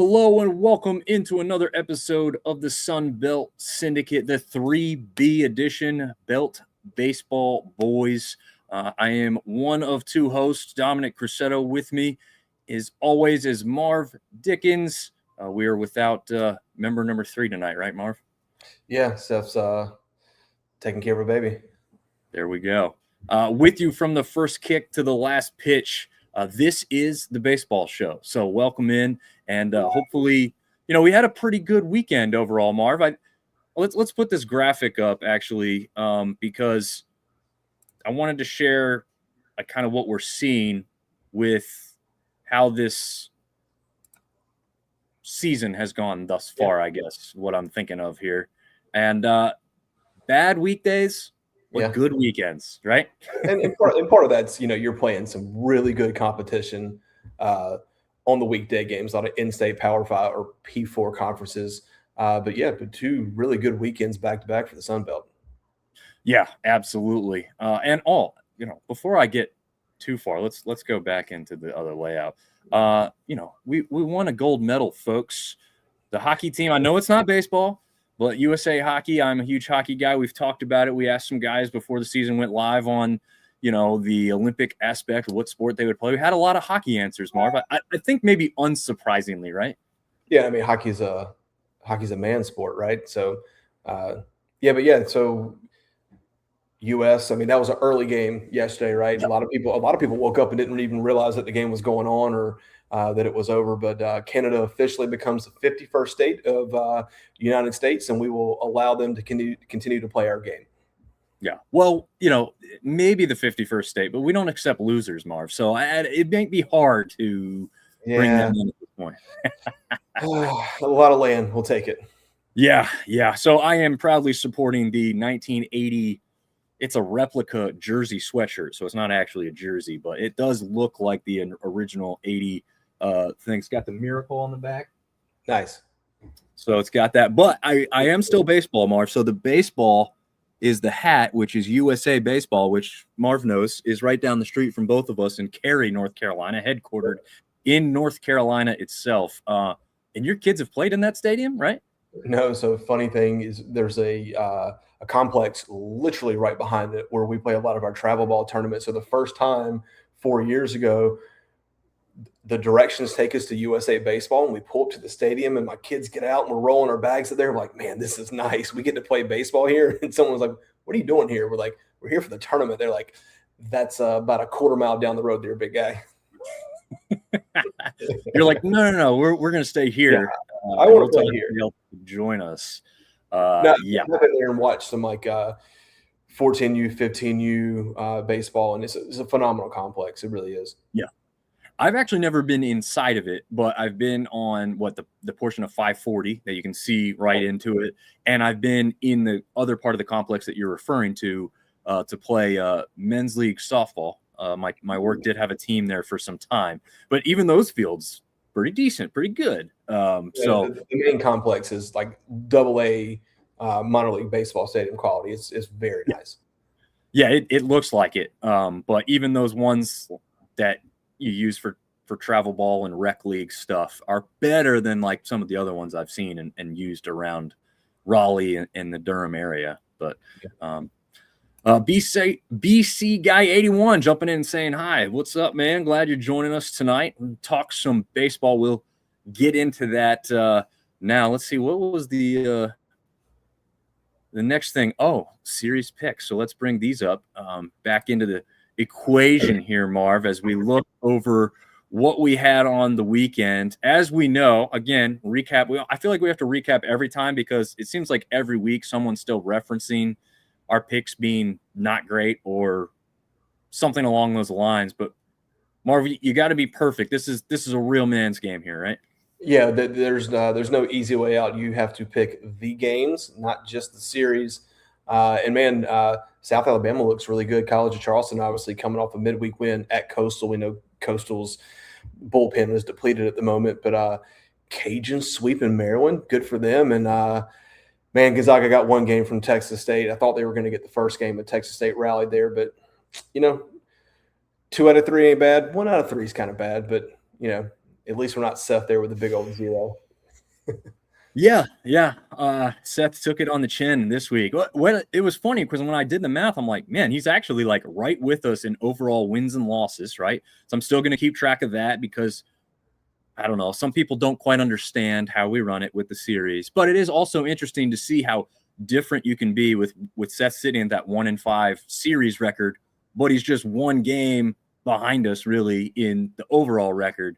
Hello and welcome into another episode of the Sun Belt Syndicate, the 3B edition, Belt Baseball Boys. I am one of two hosts, Dominic Crusetto. With me, as always, is Marv Dickens. We are without member number 3 tonight, right, Marv? Yeah, Steph's taking care of a baby. There we go. With you from the first kick to the last pitch, this is the baseball show. So welcome in, and hopefully, we had a pretty good weekend overall, Marv. Let's put this graphic up actually, because I wanted to share kind of what we're seeing with how this season has gone thus far. I guess what I'm thinking of here, and bad weekdays. Good weekends, right? and part of that's, you're playing some really good competition on the weekday games, a lot of in-state Power 5 or P4 conferences. But two really good weekends back-to-back for the Sun Belt. Yeah, absolutely. And before I get too far, let's go back into the other layout. We won a gold medal, folks. The hockey team, I know it's not baseball, but USA Hockey, I'm a huge hockey guy. We've talked about it. We asked some guys before the season went live on, the Olympic aspect of what sport they would play. We had a lot of hockey answers, Marv. I think maybe unsurprisingly, right? Yeah, I mean, hockey's a man sport, right? So, so U.S. I mean, that was an early game yesterday, right? Yep. A lot of people woke up and didn't even realize that the game was going on or that it was over. But Canada officially becomes the 51st state of the United States, and we will allow them to continue to play our game. Yeah. Well, maybe the 51st state, but we don't accept losers, Marv. So it may be hard to bring them in at this point. A lot of land. We'll take it. Yeah. So I am proudly supporting the 1980. It's a replica jersey sweatshirt, so it's not actually a jersey, but it does look like the original 80 thing. It's got the miracle on the back. Nice. So it's got that. But I am still baseball, Marv. So the baseball is the hat, which is USA Baseball, which Marv knows is right down the street from both of us in Cary, North Carolina, headquartered in North Carolina itself. And your kids have played in that stadium, right? No. So funny thing is there's a complex literally right behind it where we play a lot of our travel ball tournaments. So the first time 4 years ago, the directions take us to USA Baseball, and we pull up to the stadium, and my kids get out, and we're rolling our bags up there. We're like, man, this is nice. We get to play baseball here. And someone's like, what are you doing here? We're like, we're here for the tournament. They're like, that's about a quarter mile down the road there, big guy. You're like, no, we're going to stay here. Yeah, I want to play here. Join us. I've been there and watched some 14U, 15U baseball, and it's a phenomenal complex. It really is. Yeah. I've actually never been inside of it, but I've been on the portion of 540 that you can see right into it. And I've been in the other part of the complex that you're referring to play men's league softball. My work did have a team there for some time, but even those fields, pretty decent, pretty good. So the main complex is like AA minor league baseball stadium quality. It's very nice. Yeah, it looks like it. But even those ones that you use for travel ball and rec league stuff are better than like some of the other ones I've seen and used around Raleigh and the Durham area. But BC Guy 81 jumping in and saying hi. What's up, man? Glad you're joining us tonight. We'll talk some baseball. We'll get into that now. Let's see, what was the next thing? Oh, series picks. So let's bring these up back into the equation here, Marv, as we look over what we had on the weekend. As we know, again, recap. I feel like we have to recap every time because it seems like every week someone's still referencing our picks being not great or something along those lines. But Marv, you got to be perfect. This is a real man's game here, right? Yeah, there's no easy way out. You have to pick the games, not just the series. South Alabama looks really good. College of Charleston, obviously, coming off a midweek win at Coastal. We know Coastal's bullpen is depleted at the moment, but Cajuns sweeping Maryland, good for them. And Gonzaga got one game from Texas State. I thought they were going to get the first game, but Texas State rallied there. But 2 out of 3 ain't bad. 1 out of 3 is kind of bad, but at least we're not Seth there with a big old 0. Yeah. Seth took it on the chin this week. Well, it was funny because when I did the math, I'm like, man, he's actually like right with us in overall wins and losses, right? So I'm still going to keep track of that because I don't know, some people don't quite understand how we run it with the series, but it is also interesting to see how different you can be with Seth sitting at that 1-5 series record, but he's just one game behind us really in the overall record.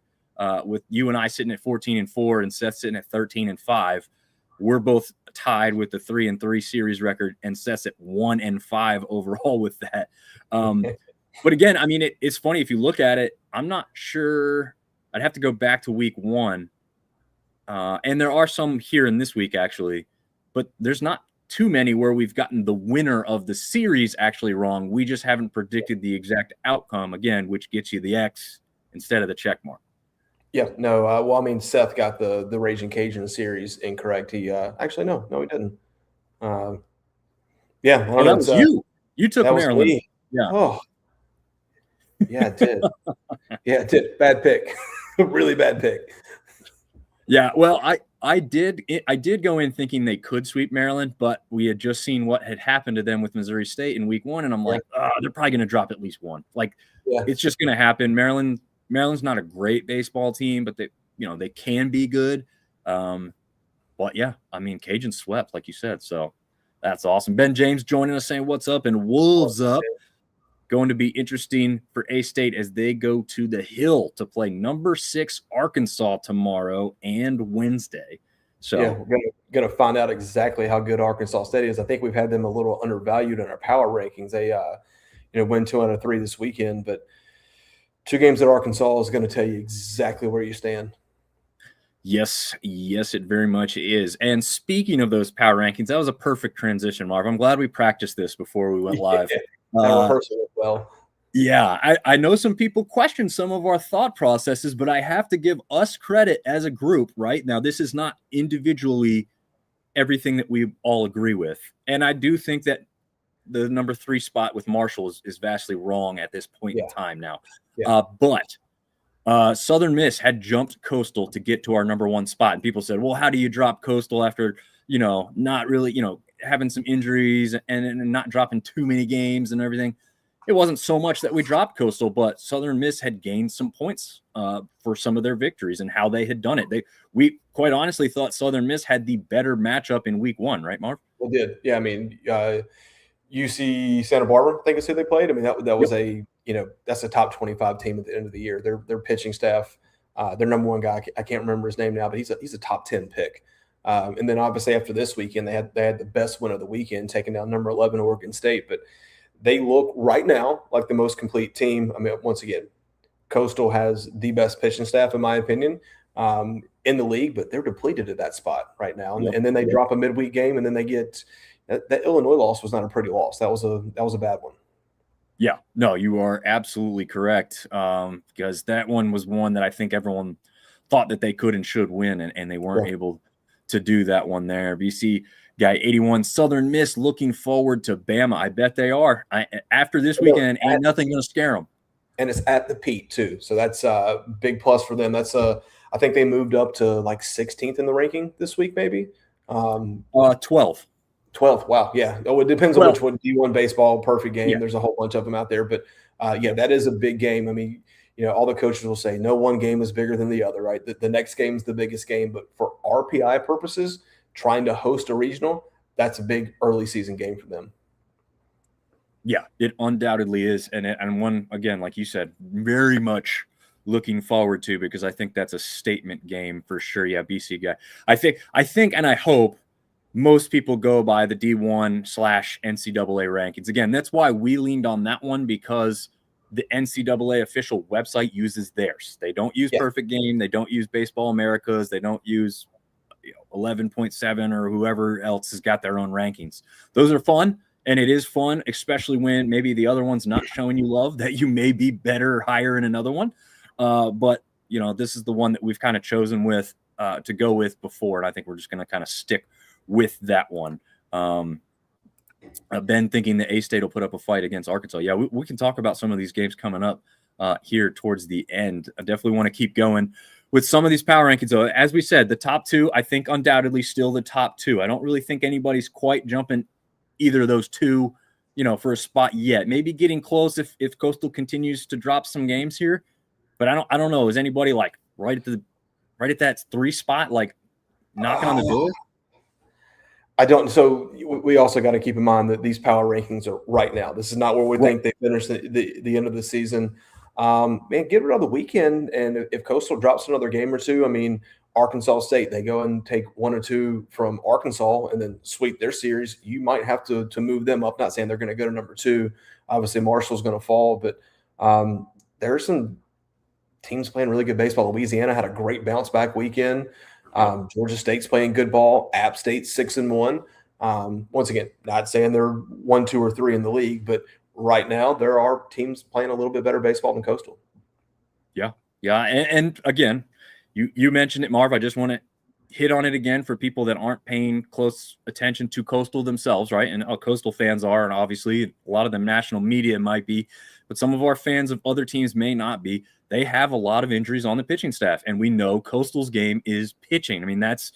With you and I sitting at 14-4 and Seth sitting at 13-5, we're both tied with the 3-3 series record, and Seth's at 1-5 overall with that. But again, I mean, it's funny if you look at it. I'm not sure. I'd have to go back to week 1, and there are some here in this week actually, but there's not too many where we've gotten the winner of the series actually wrong. We just haven't predicted the exact outcome again, which gets you the X instead of the check mark. Yeah, no. Well, I mean, Seth got the Raging Cajun series incorrect. He actually no, he didn't. Yeah, I don't know, that was you. You took that was Maryland. me. Yeah. Oh, yeah, it did. Yeah, it did. Bad pick. Really bad pick. Yeah, well, I did go in thinking they could sweep Maryland, but we had just seen what had happened to them with Missouri State in week 1, and I'm like, they're probably going to drop at least one. Like, it's just going to happen. Maryland's not a great baseball team, but they can be good. But yeah, I mean, Cajun swept, like you said, so that's awesome. Ben James joining us saying, "What's up?" and Wolves up. Going to be interesting for A-State as they go to the Hill to play number 6 Arkansas tomorrow and Wednesday. So yeah, we're gonna find out exactly how good Arkansas State is. I think we've had them a little undervalued in our power rankings. They win 2 out of 3 this weekend, but 2 games at Arkansas is going to tell you exactly where you stand. Yes, it very much is. And speaking of those power rankings, that was a perfect transition, Marv. I'm glad we practiced this before we went live. Rehearsal as well. Yeah, I know some people question some of our thought processes, but I have to give us credit as a group, right? Now, this is not individually everything that we all agree with. And I do think that the number 3 spot with Marshall is vastly wrong at this point in time now. But Southern Miss had jumped Coastal to get to our number 1 spot. And people said, well, how do you drop Coastal after, not really, having some injuries and not dropping too many games and everything? It wasn't so much that we dropped Coastal, but Southern Miss had gained some points for some of their victories and how they had done it. We quite honestly thought Southern Miss had the better matchup in week 1, right, Marv? They did. Yeah, I mean, UC Santa Barbara, I think is who they played. I mean, that was that's a top 25 team at the end of the year. Their pitching staff, their number 1 guy, I can't remember his name now, but he's a top 10 pick. And then obviously after this weekend, they had the best win of the weekend, taking down number 11 Oregon State. But they look right now like the most complete team. I mean, once again, Coastal has the best pitching staff, in my opinion, in the league, but they're depleted at that spot right now. And then they drop a midweek game, and then they get that Illinois loss was not a pretty loss. That was a bad one. Yeah, no, you are absolutely correct. Because that one was one that I think everyone thought that they could and should win, and they weren't able to do that one there. BC guy 81, Southern Miss looking forward to Bama. I bet they are. After this weekend, ain't nothing going to scare them. And it's at the Pete too, so that's a big plus for them. That's I think they moved up to like 16th in the ranking this week, maybe. 12th. 12th. Wow. Yeah. Oh, it depends on which one. D1 baseball, perfect game. There's a whole bunch of them out there, but that is a big game. I mean, all the coaches will say no one game is bigger than the other, right? The next game is the biggest game, but for RPI purposes, trying to host a regional, that's a big early season game for them. Yeah, it undoubtedly is. And one, again, like you said, very much looking forward to, because I think that's a statement game for sure. Yeah, BC guy. I think, and I hope most people go by the D1/NCAA rankings. Again, that's why we leaned on that one, because the NCAA official website uses theirs. They don't use Perfect Game. They don't use Baseball Americas. They don't use 11.7 or whoever else has got their own rankings. Those are fun. And it is fun, especially when maybe the other one's not showing you love, that you may be better or higher in another one. But, this is the one that we've kind of chosen with to go with before. And I think we're just going to kind of stick with that one. Ben thinking that A-State will put up a fight against Arkansas. Yeah, we can talk about some of these games coming up here towards the end. I definitely want to keep going with some of these power rankings, though, as we said, the top two, I think undoubtedly still the top two. I don't really think anybody's quite jumping either of those two, for a spot yet. Maybe getting close if Coastal continues to drop some games here. But I don't know. Is anybody like right at that 3 spot, like knocking on the door? I don't. So we also got to keep in mind that these power rankings are right now. This is not where we think they finish the end of the season. Man, get rid of the weekend, and if Coastal drops another game or two, I mean, Arkansas State, they go and take 1 or 2 from Arkansas and then sweep their series. You might have to move them up. Not saying they're going to go to number 2. Obviously, Marshall's going to fall, but there are some teams playing really good baseball. Louisiana had a great bounce back weekend. Georgia State's playing good ball. App State's 6-1. Once again, not saying they're 1, 2, or 3 in the league, but right now there are teams playing a little bit better baseball than Coastal. Yeah. And again, you mentioned it, Marv. I just want to hit on it again for people that aren't paying close attention to Coastal themselves, right? And Coastal fans are, and obviously a lot of the national media might be, but some of our fans of other teams may not be. They have a lot of injuries on the pitching staff, and we know Coastal's game is pitching. I mean, that's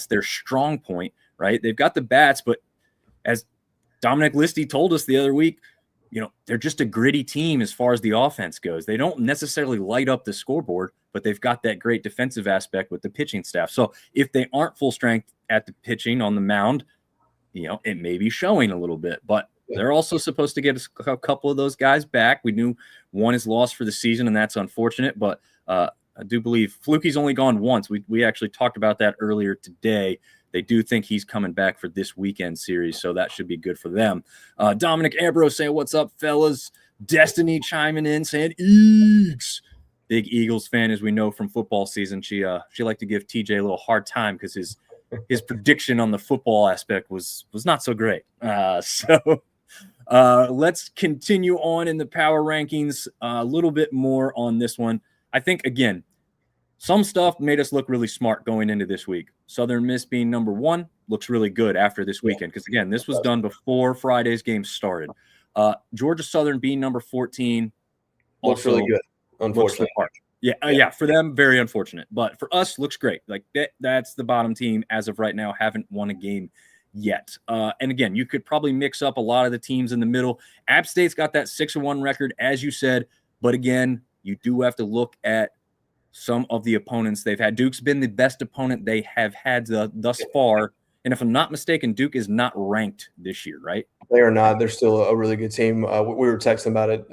their strong point, right? They've got the bats, but as Dominic Listy told us the other week, they're just a gritty team as far as the offense goes. They don't necessarily light up the scoreboard, but they've got that great defensive aspect with the pitching staff. So if they aren't full strength at the pitching on the mound, it may be showing a little bit, but they're also supposed to get a couple of those guys back. We knew one is lost for the season, and that's unfortunate, but I do believe Fluky's only gone once. We actually talked about that earlier today. They do think he's coming back for this weekend series, so that should be good for them. Dominic Ambrose saying, "What's up, fellas?" Destiny chiming in saying, "Eagles." Big Eagles fan, as we know from football season. She liked to give TJ a little hard time because his prediction on the football aspect was not so great. So let's continue on in the power rankings. A little bit more on this one. I think, again, some stuff made us look really smart going into this week. Southern Miss being number 1 looks really good after this weekend because, again, this was done before Friday's game started. Georgia Southern being number 14 looks really good, unfortunately. Yeah, for them, very unfortunate. But for us, looks great. Like that's the bottom team as of right now, haven't won a game yet. And again, you could probably mix up a lot of the teams in the middle. App State's got that 6-1 record, as you said. But again, you do have to look at some of the opponents they've had. Duke's been the best opponent they have had thus far. And if I'm not mistaken, Duke is not ranked this year, right? They are not. They're still a really good team. We were texting about it.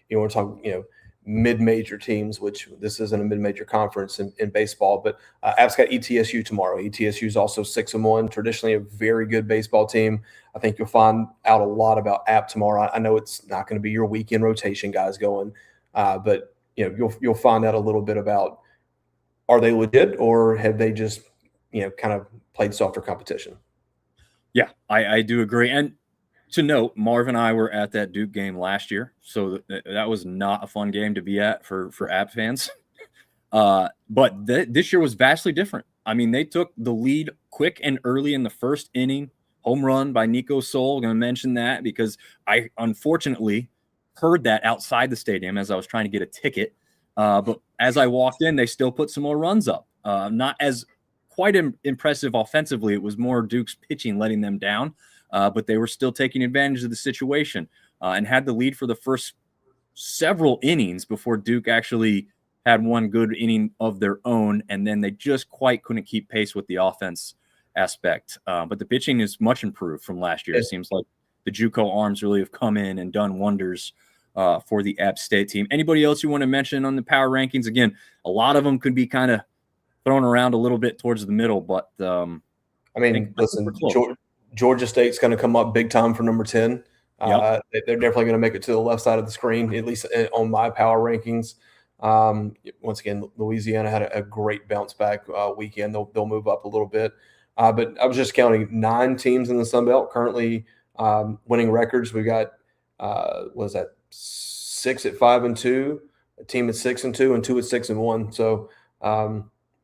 We're talking, mid-major teams, which this isn't a mid-major conference in baseball, but App's got ETSU tomorrow. ETSU is also 6-1, traditionally a very good baseball team. I think you'll find out a lot about App tomorrow. I know it's not going to be your weekend rotation guys going, but you'll find out a little bit about, are they legit or have they just kind of played softer competition? Yeah, I do agree. And to note, Marv and I were at that Duke game last year, so that was not a fun game to be at for App fans. But this year was vastly different. I mean, they took the lead quick and early in the first inning. Home run by Nico Sol. I'm going to mention that because I unfortunately heard that outside the stadium as I was trying to get a ticket. But as I walked in, they still put some more runs up. Not as quite impressive offensively. It was more Duke's pitching letting them down. But they were still taking advantage of the situation and had the lead for the first several innings before Duke actually had one good inning of their own, and then they just quite couldn't keep pace with the offense aspect. But the pitching is much improved from last year. It seems like the JUCO arms really have come in and done wonders for the App State team. Anybody else you want to mention on the power rankings? Again, a lot of them could be kind of thrown around a little bit towards the middle, but I mean, listen, Georgia State's going to come up big time for number 10. Yep. They're definitely going to make it to the left side of the screen, at least on my power rankings. Once again, Louisiana had a great bounce back weekend. They'll move up a little bit. But I was just counting 9 teams in the Sun Belt currently winning records. We got, 6 at 5-2, a team at 6-2, and 2 at 6-1. So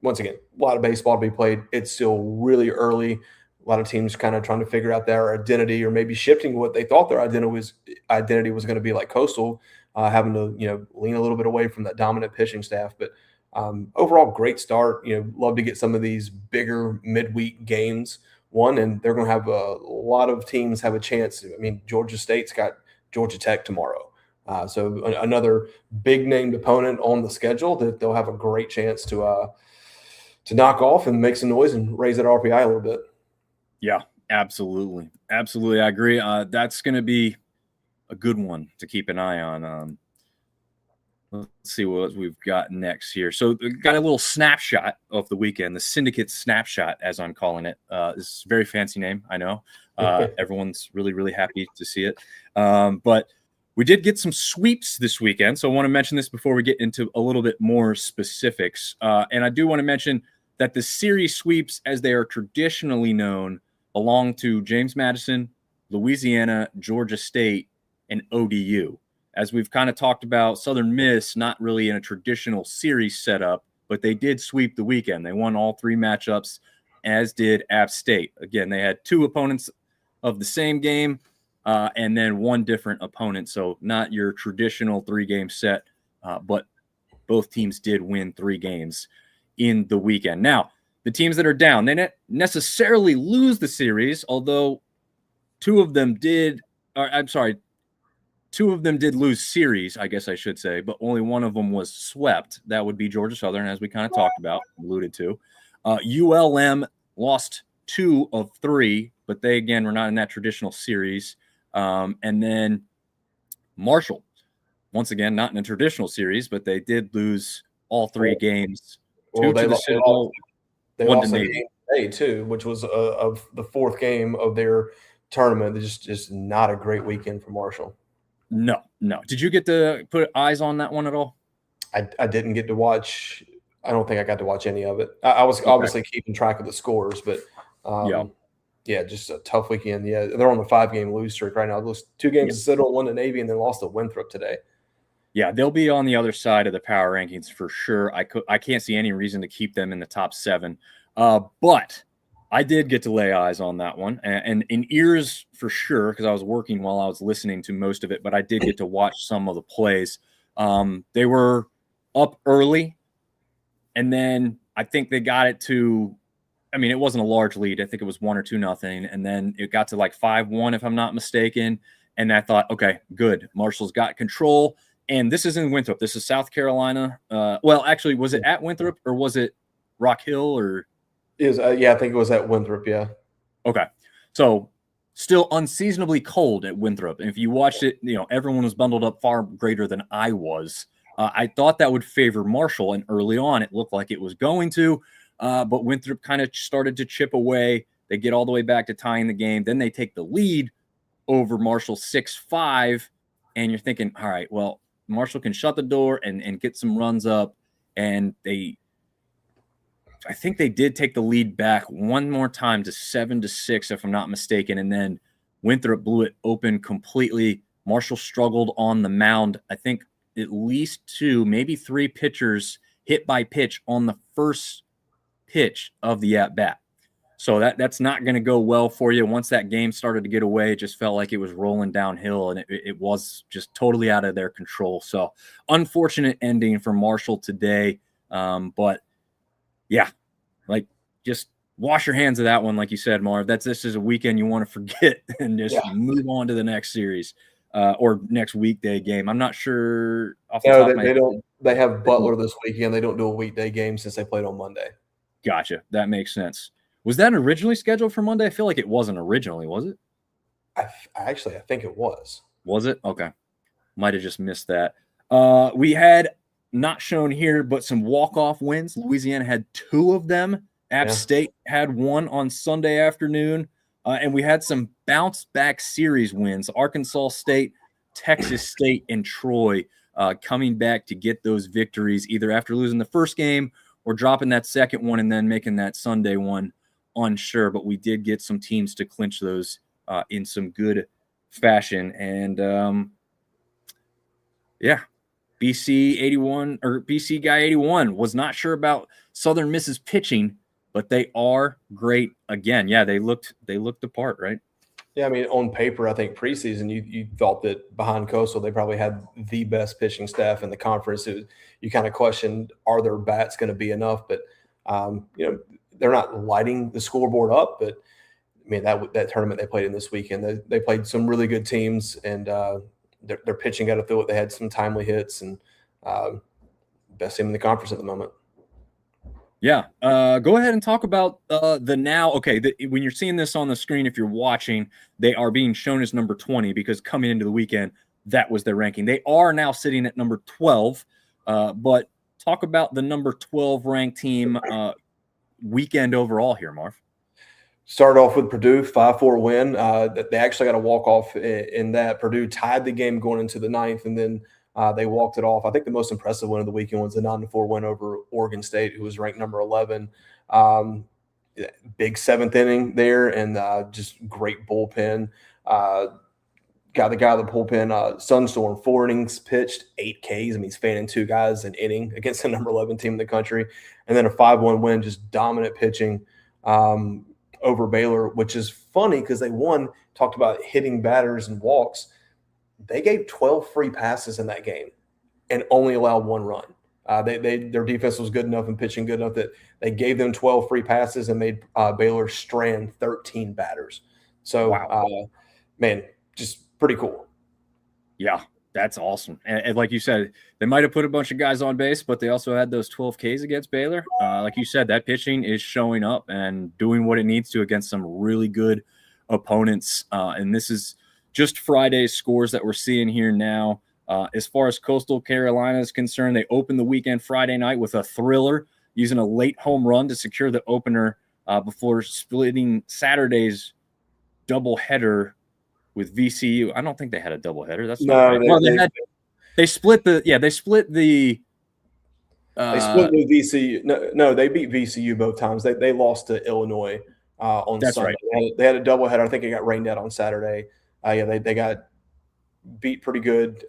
once again, a lot of baseball to be played. It's still really early. A lot of teams kind of trying to figure out their identity, or maybe shifting what they thought their identity was going to be, like Coastal, having to lean a little bit away from that dominant pitching staff. But Overall, great start. Love to get some of these bigger midweek games won, and they're going to have a lot of teams have a chance. I mean, Georgia State's got Georgia Tech tomorrow. So another big named opponent on the schedule that they'll have a great chance to knock off and make some noise and raise that RPI a little bit. Yeah, absolutely. Absolutely. I agree. That's going to be a good one to keep an eye on. Let's see what we've got next here. So we got a little snapshot of the weekend, the Syndicate Snapshot, as I'm calling it. It's a very fancy name, I know. Everyone's really, really happy to see it. But we did get some sweeps this weekend. So I want to mention this before we get into a little bit more specifics. And I do want to mention that the series sweeps, as they are traditionally known, belong to James Madison, Louisiana, Georgia State, and ODU. As we've kind of talked about, Southern Miss, not really in a traditional series setup, but they did sweep the weekend. They won all three matchups, as did App State. Again, they had two opponents of the same game and then one different opponent. So not your traditional three-game set, but both teams did win 3 games in the weekend. Now, the teams that are down, they didn't necessarily lose the series, although two of them did lose series, I guess I should say, but only one of them was swept. That would be Georgia Southern, as we kind of talked about, alluded to. ULM lost 2 of 3, but they, again, were not in that traditional series. And then Marshall, once again, not in a traditional series, but they did lose all 3 games. Well, they lost a Navy. game today, too, which was of the 4th game of their tournament. It's just not a great weekend for Marshall. No. Did you get to put eyes on that one at all? I didn't get to watch. I don't think I got to watch any of it. I was obviously keeping track of the scores, but yeah, just a tough weekend. Yeah, they're on the 5-game lose streak right now. Those 2 games to Citadel, 1 to Navy, and then lost to Winthrop today. Yeah, they'll be on the other side of the power rankings for sure. I can't see any reason to keep them in the top 7. But I did get to lay eyes on that one and in ears for sure, because I was working while I was listening to most of it, but I did get to watch some of the plays. They were up early, and then I think they got it to, I mean, it wasn't a large lead. I think it was 1 or 2-0. And then it got to like 5-1, if I'm not mistaken. And I thought, okay, good. Marshall's got control. And this is in Winthrop. This is South Carolina. Well, actually, was it at Winthrop or was it Rock Hill or? Yeah, I think it was at Winthrop, yeah. Okay. So still unseasonably cold at Winthrop. And if you watched it, everyone was bundled up far greater than I was. I thought that would favor Marshall, and early on it looked like it was going to, but Winthrop kind of started to chip away. They get all the way back to tying the game. Then they take the lead over Marshall 6-5, and you're thinking, all right, well, Marshall can shut the door and get some runs up, and I think they did take the lead back one more time to 7-6, if I'm not mistaken. And then Winthrop blew it open completely. Marshall struggled on the mound. I think at least 2, maybe 3 pitchers hit by pitch on the first pitch of the at-bat. So that's not going to go well for you. Once that game started to get away, it just felt like it was rolling downhill, and it was just totally out of their control. So unfortunate ending for Marshall today. But yeah, like just wash your hands of that one, like you said, Marv. This is a weekend you want to forget and just move on to the next series or next weekday game. I'm not sure. They don't. They have Butler this weekend. They don't do a weekday game since they played on Monday. Gotcha. That makes sense. Was that originally scheduled for Monday? I feel like it wasn't originally, was it? I think it was. Was it? Okay. Might have just missed that. We had, not shown here, but some walk-off wins. Louisiana had 2 of them. App State had 1 on Sunday afternoon. And we had some bounce-back series wins. Arkansas State, Texas State, and Troy coming back to get those victories, either after losing the first game or dropping that second one and then making that Sunday one unsure. But we did get some teams to clinch those in some good fashion. And, BC 81 or BC guy 81 was not sure about Southern Miss's pitching, but they are great again. Yeah, they looked the part, right? Yeah, I mean, on paper, I think preseason you thought that behind Coastal they probably had the best pitching staff in the conference. You kind of questioned, are their bats going to be enough? But they're not lighting the scoreboard up. But I mean, that tournament they played in this weekend, they played some really good teams, and their pitching got to through it. They had some timely hits, and best team in the conference at the moment. Yeah. Go ahead and talk about the now. Okay, when you're seeing this on the screen, if you're watching, they are being shown as number 20 because coming into the weekend, that was their ranking. They are now sitting at number 12. But talk about the number 12 ranked team weekend overall here, Marv. Started off with Purdue, 5-4 win. They actually got a walk-off in that. Purdue tied the game going into the ninth, and then they walked it off. I think the most impressive win of the weekend was a 9-4 win over Oregon State, who was ranked number 11. Big seventh inning there, and just great bullpen. Got the guy of the bullpen, Sunstorm, 4 innings pitched, 8 Ks. I mean, he's fanning 2 guys an inning against the number 11 team in the country. And then a 5-1 win, just dominant pitching over Baylor, which is funny because they talked about hitting batters and walks. They gave 12 free passes in that game and only allowed 1 run. Their defense was good enough and pitching good enough that they gave them 12 free passes and made Baylor strand 13 batters. So, wow. Man, just pretty cool. Yeah, that's awesome. And like you said, they might have put a bunch of guys on base, but they also had those 12 Ks against Baylor. Like you said, that pitching is showing up and doing what it needs to against some really good opponents. And this is just Friday's scores that we're seeing here now. As far as Coastal Carolina is concerned, they opened the weekend Friday night with a thriller, using a late home run to secure the opener before splitting Saturday's doubleheader with VCU. I don't think they had a doubleheader. That's not right. They split the VCU. No, they beat VCU both times. They lost to Illinois on Sunday. Right. They had a doubleheader. I think it got rained out on Saturday. They got beat pretty good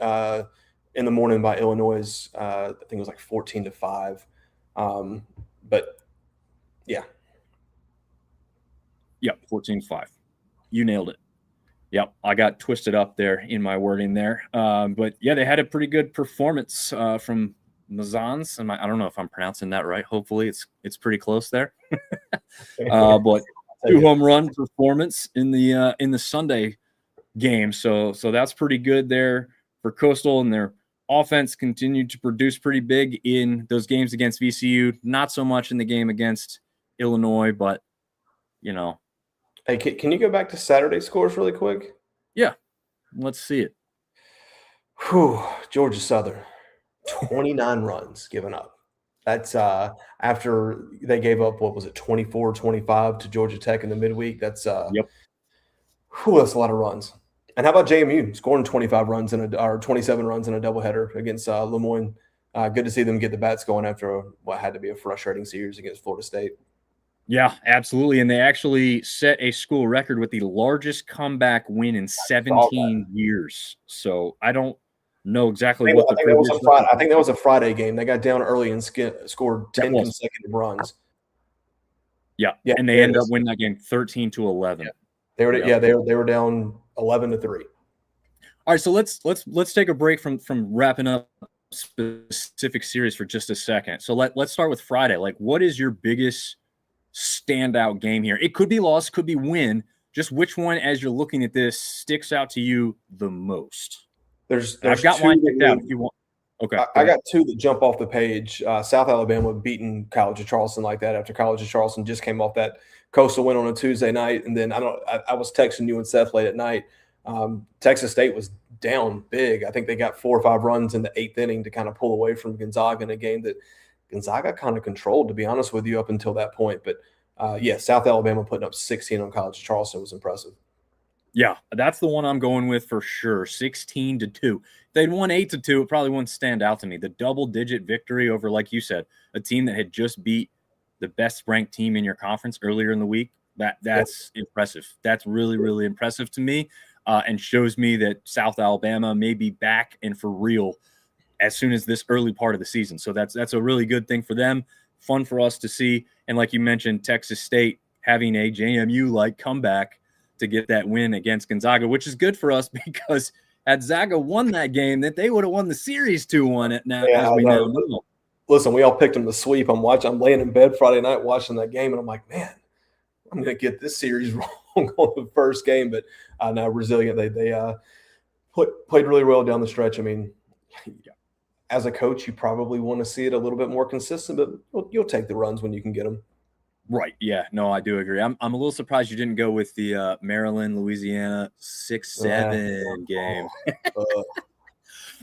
in the morning by Illinois. I think it was like 14-5. But yeah. Yep, 14-5. You nailed it. Yep, I got twisted up there in my wording there. But yeah, they had a pretty good performance from Mazans. I don't know if I'm pronouncing that right. Hopefully it's pretty close there. But 2 home run performance in the Sunday game. So that's pretty good there for Coastal, and their offense continued to produce pretty big in those games against VCU. Not so much in the game against Illinois, but Hey, can you go back to Saturday scores really quick? Yeah, let's see it. Georgia Southern, 29 runs given up. That's after they gave up, 24-25 to Georgia Tech in the midweek. That's that's a lot of runs. And how about JMU scoring 25 runs or 27 runs in a doubleheader against Lemoyne? Good to see them get the bats going after what had to be a frustrating series against Florida State. Yeah, absolutely. And they actually set a school record with the largest comeback win in 17 years. So I don't know exactly what the previous I think that was a Friday game. They got down early and scored 10 consecutive runs. Yeah, and they ended up winning that game 13-11. Yeah. They were down 11-3. All right, so let's take a break from wrapping up specific series for just a second. So let's start with Friday. Like, what is your biggest standout game here? It could be loss, could be win. Just which one, as you're looking at this, sticks out to you the most? I've got mine picked out if you want. Okay. I got 2 that jump off the page. South Alabama beating College of Charleston like that after College of Charleston just came off that Coastal win on a Tuesday night. And then I was texting you and Seth late at night. Texas State was down big. I think they got 4 or 5 runs in the 8th inning to kind of pull away from Gonzaga in a game that Gonzaga kind of controlled, to be honest with you, up until that point. But, South Alabama putting up 16 on College of Charleston was impressive. Yeah, that's the one I'm going with for sure, 16-2. If they'd won 8-2, it probably wouldn't stand out to me. The double-digit victory over, like you said, a team that had just beat the best-ranked team in your conference earlier in the week, that's impressive. That's really, really impressive to me, and shows me that South Alabama may be back and for real as soon as this early part of the season. So that's a really good thing for them, fun for us to see. And like you mentioned, Texas State having a JMU-like comeback to get that win against Gonzaga, which is good for us because had Zaga won that game, that they would have won the series 2-1 now, as we now know. Listen, we all picked them to sweep. I'm laying in bed Friday night watching that game, and I'm like, man, I'm going to get this series wrong on the first game. But now resilient. They played really well down the stretch. I mean, as a coach, you probably want to see it a little bit more consistent, but you'll take the runs when you can get them. Right. Yeah. No, I do agree. I'm a little surprised you didn't go with the Maryland, Louisiana 6-7 game.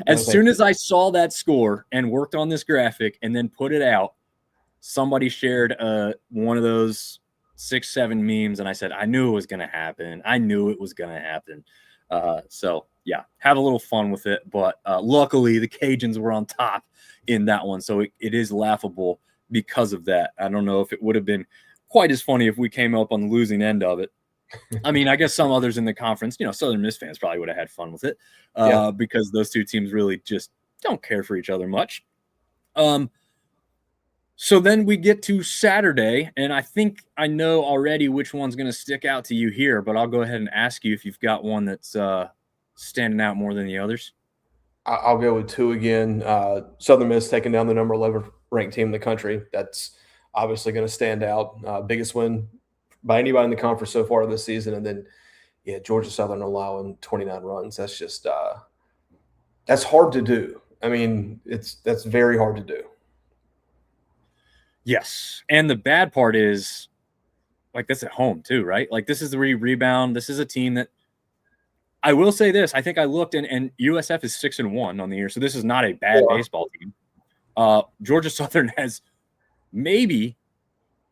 As soon as I saw that score and worked on this graphic and then put it out, somebody shared one of those 6-7 memes, and I said, I knew it was going to happen. So, yeah, have a little fun with it. But luckily, the Cajuns were on top in that one, so it is laughable because of that. I don't know if it would have been quite as funny if we came up on the losing end of it. I mean, I guess some others in the conference, Southern Miss fans probably would have had fun with it because those two teams really just don't care for each other much. So then we get to Saturday, and I think I know already which one's going to stick out to you here, but I'll go ahead and ask you if you've got one that's standing out more than the others. I'll go with two again. Southern Miss taking down the number 11 ranked team in the country. That's obviously going to stand out. Biggest win by anybody in the conference so far this season. And then, Georgia Southern allowing 29 runs. That's just that's hard to do. I mean, that's very hard to do. Yes. And the bad part is, that's at home too, right? This is the rebound. This is a team that I will say this. I think I looked and USF is 6-1 on the year. So this is not a bad baseball team. Georgia Southern has maybe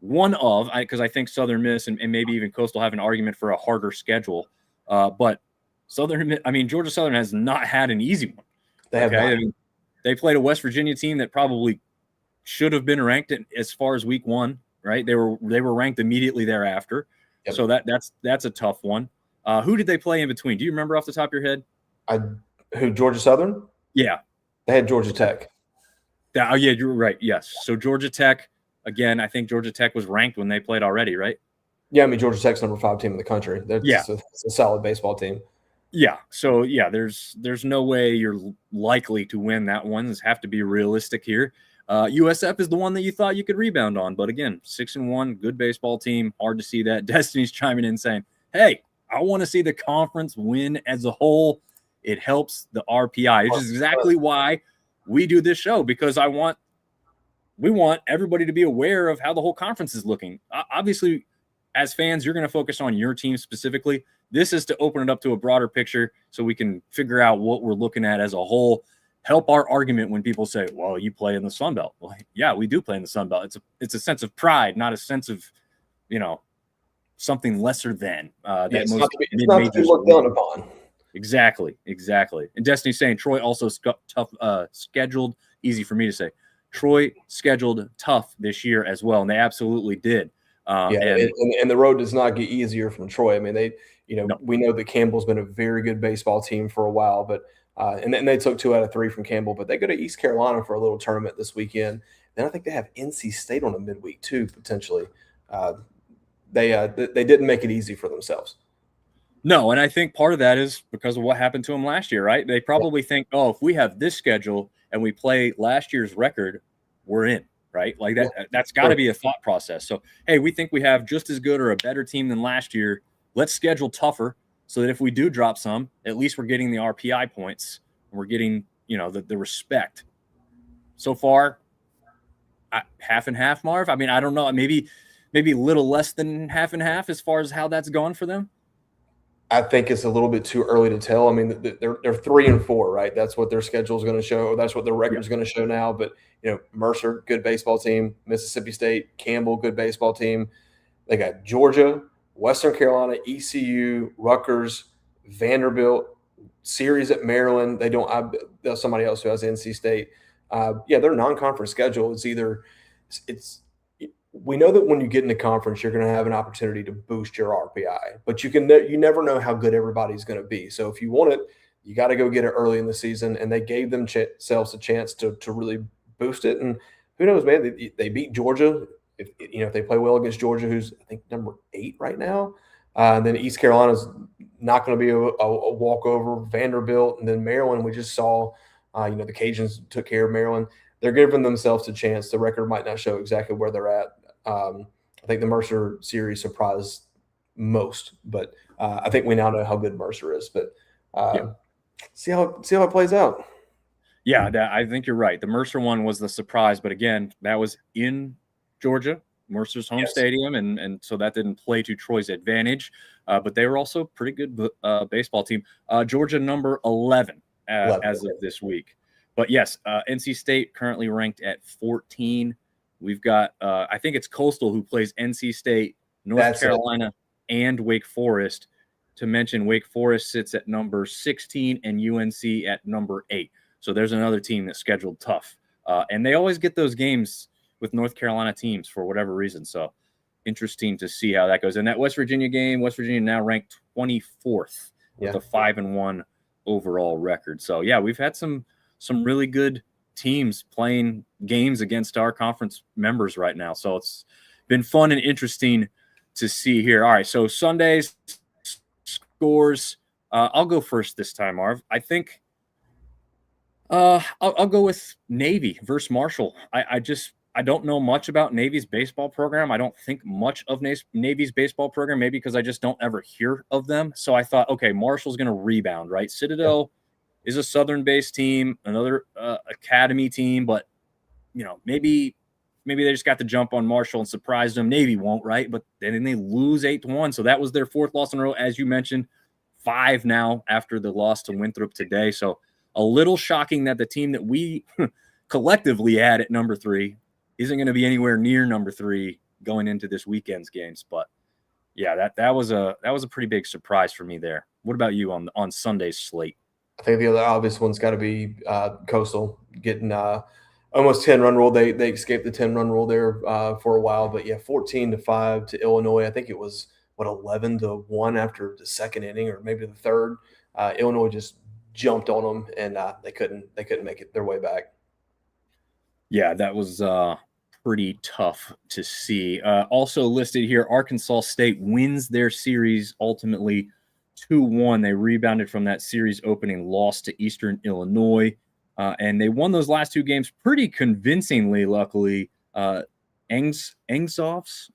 one of, because I think Southern Miss and maybe even Coastal have an argument for a harder schedule. But Georgia Southern has not had an easy one. They have not. They played a West Virginia team that probably should have been ranked as far as week 1, right? They were ranked immediately thereafter. Yep. So that's a tough one. Who did they play in between? Do you remember off the top of your head? Georgia Southern? Yeah. They had Georgia Tech. Yeah, you're right. Yes. So Georgia Tech, again, I think Georgia Tech was ranked when they played already, right? Yeah, Georgia Tech's number 5 team in the country. It's a solid baseball team. Yeah. So, there's no way you're likely to win that one. Just have to be realistic here. USF is the one that you thought you could rebound on. But again, 6-1, good baseball team. Hard to see that. Destiny's chiming in saying, hey, I want to see the conference win as a whole. It helps the RPI. Which is exactly why we do this show, because we want everybody to be aware of how the whole conference is looking. Obviously, as fans, you're going to focus on your team specifically. This is to open it up to a broader picture so we can figure out what we're looking at as a whole. Help our argument when people say, well, you play in the Sun Belt. Well, yeah, we do play in the Sun Belt. It's a sense of pride, not a sense of, something lesser than. It's not to be looked down upon. Exactly. And Destiny's saying Troy also tough scheduled. Easy for me to say. Troy scheduled tough this year as well, and they absolutely did. And the road does not get easier from Troy. I mean, we know that Campbell's been a very good baseball team for a while, but and then they took 2 out of 3 from Campbell, but they go to East Carolina for a little tournament this weekend. Then I think they have NC State on a midweek too, potentially. They didn't make it easy for themselves. No, and I think part of that is because of what happened to them last year, right? They probably think, if we have this schedule and we play last year's record, we're in, right? That's got to be a thought process. So, hey, we think we have just as good or a better team than last year. Let's schedule tougher so that if we do drop some, at least we're getting the RPI points. And we're getting, the respect. So far, half and half, Marv. I mean, I don't know. Maybe a little less than half and half as far as how that's gone for them. I think it's a little bit too early to tell. I mean, they're 3-4, right? That's what their schedule is going to show. That's what their record is going to show now. But Mercer, good baseball team. Mississippi State, Campbell, good baseball team. They got Georgia, Western Carolina, ECU, Rutgers, Vanderbilt, series at Maryland. They don't. There's somebody else who has NC State. Their non-conference schedule is it's. We know that when you get into conference, you're going to have an opportunity to boost your RPI, but you never know how good everybody's going to be. So if you want it, you got to go get it early in the season, and they gave themselves a chance to really boost it. And who knows, man? They beat Georgia. If they play well against Georgia, who's I think number 8 right now, And then East Carolina's not going to be a walkover. Vanderbilt, and then Maryland. We just saw, the Cajuns took care of Maryland. They're giving themselves a chance. The record might not show exactly where they're at. I think the Mercer series surprised most, but I think we now know how good Mercer is. But see how it plays out. Yeah, I think you're right. The Mercer one was the surprise, but again, that was in Georgia, Mercer's home stadium, and so that didn't play to Troy's advantage. But they were also a pretty good baseball team. Georgia number 11 as of this week. But yes, NC State currently ranked at 14. We've got, I think it's Coastal who plays NC State, North Carolina, and Wake Forest. To mention, Wake Forest sits at number 16 and UNC at number 8. So there's another team that's scheduled tough. And they always get those games with North Carolina teams for whatever reason. So interesting to see how that goes. And that West Virginia game, West Virginia now ranked 24th with a 5-1 overall record. So, yeah, we've had some really good teams playing games against our conference members right now. So it's been fun and interesting to see here. All right, so Sunday's scores. I'll go first this time, Marv. I think I'll go with Navy versus Marshall. I don't know much about Navy's baseball program. I don't think much of Navy's baseball program, maybe because I just don't ever hear of them. So I thought, okay, Marshall's going to rebound, right? Citadel is a Southern-based team, another academy team, but maybe they just got the jump on Marshall and surprised them. Navy won't, right? But then they lose 8-1. So that was their 4th loss in a row, as you mentioned. 5 now after the loss to Winthrop today. So a little shocking that the team that we collectively had at number 3 isn't going to be anywhere near number 3 going into this weekend's games. But yeah, that was a pretty big surprise for me there. What about you on Sunday's slate? I think the other obvious one's got to be Coastal getting almost 10-run rule. They escaped the 10-run rule there for a while, but yeah, 14-5 to Illinois. I think it was 11-1 after the 2nd inning or maybe the 3rd. Illinois just jumped on them, and they couldn't make it their way back. Yeah, that was pretty tough to see. Also listed here, Arkansas State wins their series ultimately 2-1. They rebounded from that series opening loss to Eastern Illinois, and they won those last 2 games pretty convincingly, luckily. Engsofs?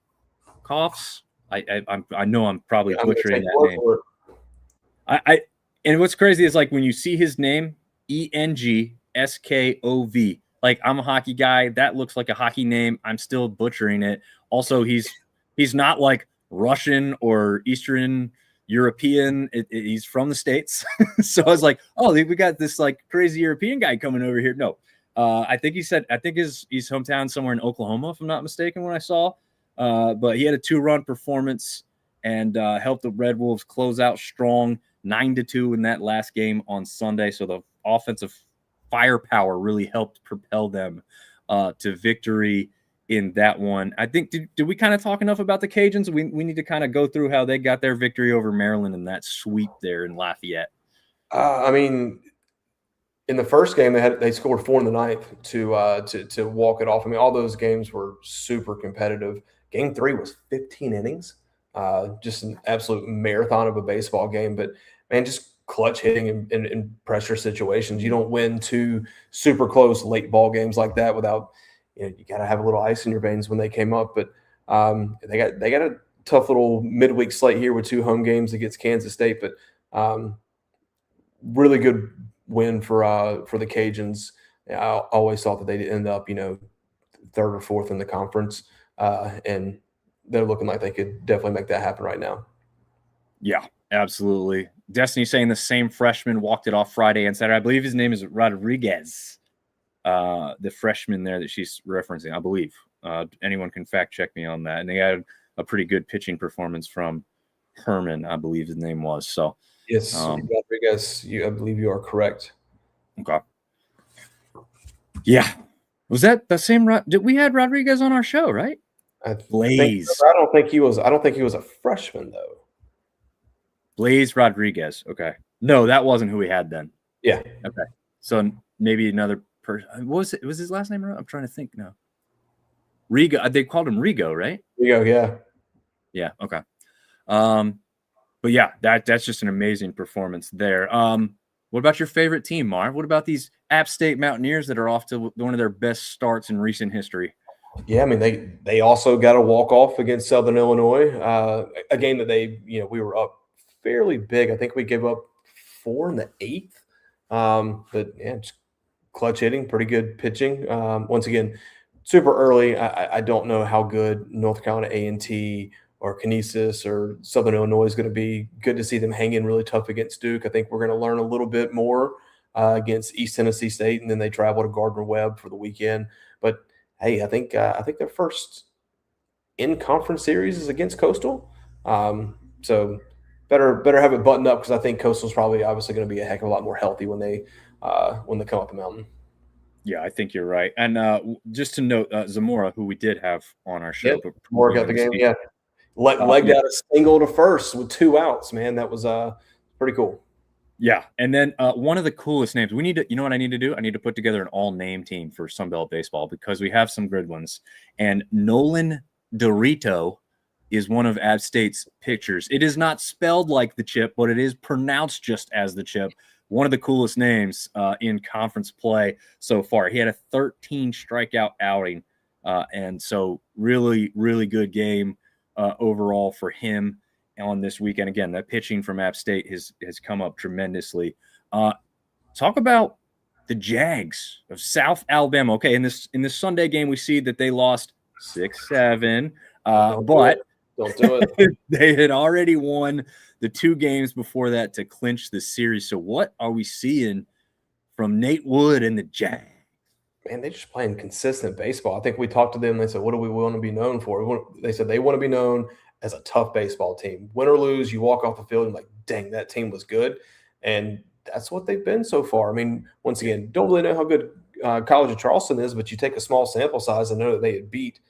Coughs? I know I'm probably butchering that name. And what's crazy is, like, when you see his name, Engskov. Like, I'm a hockey guy. That looks like a hockey name. I'm still butchering it. Also, he's not like Russian or Eastern European. He's from the States. So I was like, oh, we got this like crazy European guy coming over here. No, I think his hometown somewhere in Oklahoma, if I'm not mistaken, when I saw. But he had a 2-run performance and helped the Red Wolves close out strong, 9-2 in that last game on Sunday. So the offensive firepower really helped propel them to victory in that one. I think, did we kind of talk enough about the Cajuns? We need to kind of go through how they got their victory over Maryland in that sweep there in Lafayette. I mean, in the first game, they scored 4 in the 9th to walk it off. I mean, all those games were super competitive. Game 3 was 15 innings, just an absolute marathon of a baseball game. But man, just clutch hitting in pressure situations. You don't win 2 super close late ball games like that without you got to have a little ice in your veins when they came up. But they got a tough little midweek slate here with 2 home games against Kansas State. But really good win for the Cajuns. I always thought that they'd end up 3rd or 4th in the conference, and they're looking like they could definitely make that happen right now. Yeah, absolutely. Destiny saying the same freshman walked it off Friday and Saturday. I believe his name is Rodriguez, the freshman there that she's referencing, I believe. Anyone can fact check me on that. And they had a pretty good pitching performance from Herman, I believe his name was. So yes, Rodriguez, I believe you are correct. Okay. Yeah. Was that the same? We had Rodriguez on our show, right? Blaze. I don't think he was a freshman though. Blaze Rodriguez. Okay. No, that wasn't who we had then. Yeah. Okay. So maybe another person. What was it? Was his last name? I'm trying to think now. Rigo. They called him Rigo, right? Rigo, yeah. Yeah. Okay. But yeah, that's just an amazing performance there. What about your favorite team, Marv? What about these App State Mountaineers that are off to one of their best starts in recent history? Yeah, I mean they also got a walk off against Southern Illinois, a game that we were up fairly big. I think we gave up 4 in the 8th, but yeah, just clutch hitting, pretty good pitching. Once again, super early. I don't know how good North Carolina A&T or Canisius or Southern Illinois is going to be. Good to see them hang in really tough against Duke. I think we're going to learn a little bit more against East Tennessee State, and then they travel to Gardner Webb for the weekend. But hey, I think their first in conference series is against Coastal. So better have it buttoned up because I think Coastal's probably obviously going to be a heck of a lot more healthy when they come up the mountain. Yeah, I think you're right. And just to note, Zamora, who we did have on our show, Yep, but Moore got the game. Yeah, legged out a single to first with 2 outs. Man, that was pretty cool. Yeah, and then one of the coolest names. We need to, you know what I need to do? I need to put together an all-name team for Sunbelt baseball because we have some good ones. And Nolan Dorito is one of App State's pitchers. It is not spelled like the Chip, but it is pronounced just as the Chip. One of the coolest names in conference play so far. He had a 13 strikeout outing, and so really, really good game overall for him on this weekend. Again, that pitching from App State has come up tremendously. Talk about the Jags of South Alabama. Okay, in this Sunday game, we see that they lost 6-7, but don't do it. They had already won the 2 games before that to clinch the series. So what are we seeing from Nate Wood and the Jags? Man, they're just playing consistent baseball. I think we talked to them. They said, what do we want to be known for? They said they want to be known as a tough baseball team. Win or lose, you walk off the field and like, dang, that team was good. And that's what they've been so far. I mean, once again, don't really know how good College of Charleston is, but you take a small sample size and know that they had beat,